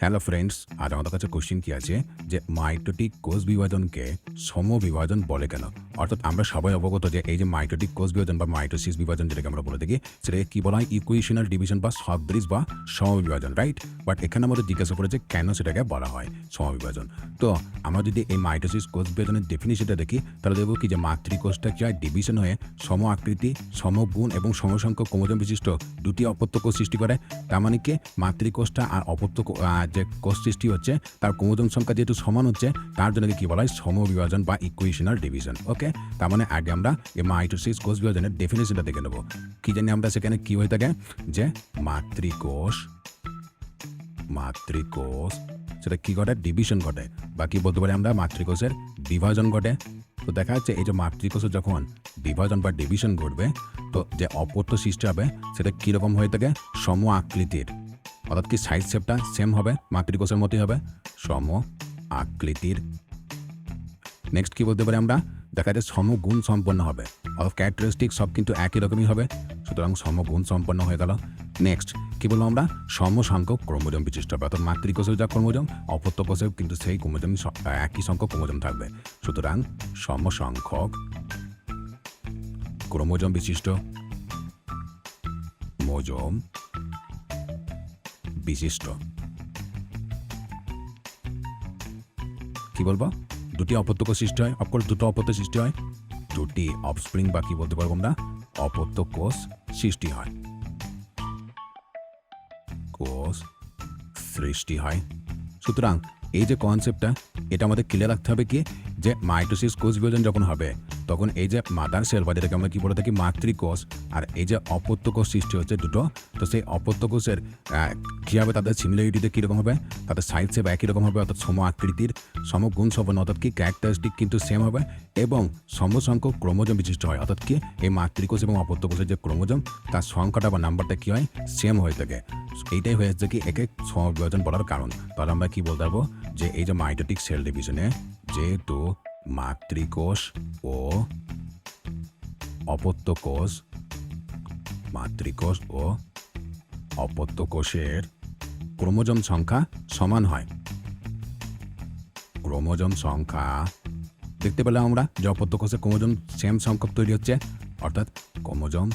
Hello friends, আজ আমাদের কাছে কোশ্চেন কি আছে যে মাইটোটিক কোষ বিভাজনকে সমবিভাজন বলে কেন? অর্থাৎ আমরা সবাই অবগত যে এই যে মাইটোটিক কোষ বিভাজন বা মাইটোসিস বিভাজন যেটাকে আমরা বলে থাকি, সেটাকে কি বলা হয়? ইকুয়েশনাল ডিভিশন বা সদৃশ বা সমবিভাজন, রাইট? বাট এখানে আমাদের জিজ্ঞাসা করে যে কেন সেটাকে বলা হয় সমবিভাজন। তো আমরা যদি এই মাইটোসিস কোষ বিভাজনের ডেফিনিশনটা দেখি, তাহলে দেখব কি যে মাতৃকোষটা কি হয়? ডিভিশন হয়ে সম আকৃতি, সমগুণ এবং সমসংখ্যক ক্রোমোজোম বিশিষ্ট দুটি অপত্য কোষ সৃষ্টি করে। তার মানে কি মাতৃকোষটা আর অপত্য যে কোষ সৃষ্টি হচ্ছে তার ক্রোমোজোম সংখ্যা যেহেতু সমান হচ্ছে, তার জন্য কি বলা হয়? সমবিভাজন বা ইকুয়েশনাল ডিভিশন। ওকে, তার মানে আগে আমরা এই মাইটোসিস কোষ বিভাজনের ডেফিনিশনটা দেখে নেব। কি জানি আমরা সেখানে কি হয়ে থাকে যে মাতৃকোষ সেটা কি ঘটে? ডিভিশন ঘটে, বা কি বলতে পারি আমরা মাতৃকোষের বিভাজন ঘটে। তো দেখা যাচ্ছে এই যে মাতৃকোষের যখন বিভাজন বা ডিভিশন ঘটবে, তো যে অপত্য সৃষ্টি হবে সেটা কীরকম হয়ে থাকে? সম আকৃতির, অর্থাৎ কি সাইজ শেপটা সেম হবে, মাতৃকোষের মতোই হবে, সম আকৃতির। নেক্সট কি বলতে পারি আমরা? দেখা যায় সমগুণ সম্পন্ন হবে, অর্থাৎ ক্যারেক্টারিস্টিক সব কিন্তু একই রকমই হবে, সুতরাং সমগুণ সম্পন্ন হয়ে গেল। নেক্সট কি বলবো আমরা? সমসংখ্যক ক্রোমোজোম বিশিষ্ট হবে, অর্থাৎ মাতৃকোষের যা ক্রোমোজোম, অপত্য কোষেও কিন্তু সেই ক্রোমোজোম একই সংখ্যক ক্রোমোজোম থাকবে, সুতরাং সমসংখ্যক ক্রোমোজোম বিশিষ্ট কি বলবো? দুটি অপত্য কোষ সৃষ্টি হয়, অফকোর্স দুটো অপত্য সৃষ্টি হয়, দুটি অফস্প্রিং বা কি বলতে পারবো আমরা? অপত্য কোষ সৃষ্টি হয়, সুতরাং এই যে কনসেপ্টটা, এটা আমাদের ক্লিয়ার রাখতে হবে কি যে মাইটোসিস কোষ বিভাজন যখন হবে তখন এই যে মাদার সেল বা যেটাকে আমরা কি বলে থাকি মাতৃকোষ, আর এই যে অপত্য কোষ সৃষ্টি হচ্ছে দুটো, তো সেই অপত্য কোষের কী হবে? তাদের সিমিলারিটিতে কীরকম হবে? তাদের সাইজ সেপ একই রকম হবে, অর্থাৎ সম আকৃতির, সমগুণ সম্পন্ন, অর্থাৎ কি ক্যারেক্টারিস্টিক কিন্তু সেম হবে, এবং সমসংখ্যক ক্রোমোজোম বিশিষ্ট হয়, অর্থাৎ কি এই মাতৃকোষ এবং অপত্য কোষের যে ক্রোমোজোম তার সংখ্যাটা বা নাম্বারটা কী হয়? সেম হয়ে থাকে। এইটাই হয়েছে কি একে সমবিভাজন বলার কারণ। তাহলে আমরা কি বলতে পারবো যে এই যে মাইটোটিক সেল ডিভিশনে যেহেতু মাতৃকোষ ও অপত্য কোষের ক্রোমোজোম সংখ্যা সমান হয়, ক্রোমোজোম সংখ্যা দেখতে পেলাম আমরা যে অপত্য কোষের ক্রোমোজোম সেম সংখ্যক তৈরি হচ্ছে, অর্থাৎ ক্রোমোজোম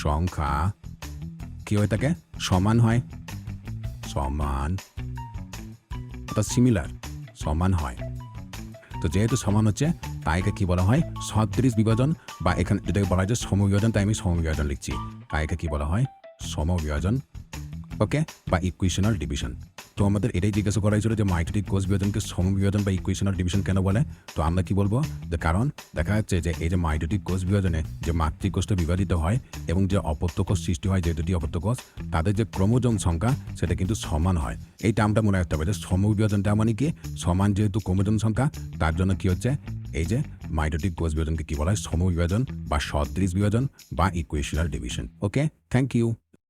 সংখ্যা কি হয়ে থাকে? সমান হয়, অর্থাৎ সিমিলার, সমান হয়। তো যেহেতু সমান হচ্ছে তাই একে কি বলা হয়? সদৃশ বিভাজন, বা এখানে যেটাকে বলা হয় যে সমবিভাজন, তাই আমি সমবিভাজন লিখছি। তাই একে কি বলা হয়? সমবিভাজন, ওকে, বা ইকুয়েশনাল ডিভিশন। তো আমাদের এটাই জিজ্ঞাসা করা হয়েছিল যে মাইটোটিক কোষ বিভাজনকে সমবিভাজন বা ইকুয়েশনাল ডিভিশন কেন বলে? তো আমরা কি বলবো? যে কারণ দেখা যাচ্ছে যে এই যে মাইটোটিক কোষ বিভাজনে যে মাতৃকোষটা বিভাজিত হয় এবং যে অপত্য কোষ সৃষ্টি হয়, যে দুটি অপত্য কোষ, তাদের যে ক্রোমোজোম সংখ্যা সেটা কিন্তু সমান হয়। এই টার্মটা মনে রাখতে হবে যে সমবিভাজনটা মানে কি? সমান যেহেতু ক্রোমোজোম সংখ্যা, তার জন্য কি হচ্ছে এই যে মাইটোটিক কোষ বিভাজনকে কি বলা হয়? সমবিভাজন বা সদৃশ বিভাজন বা equational division. Okay, thank you.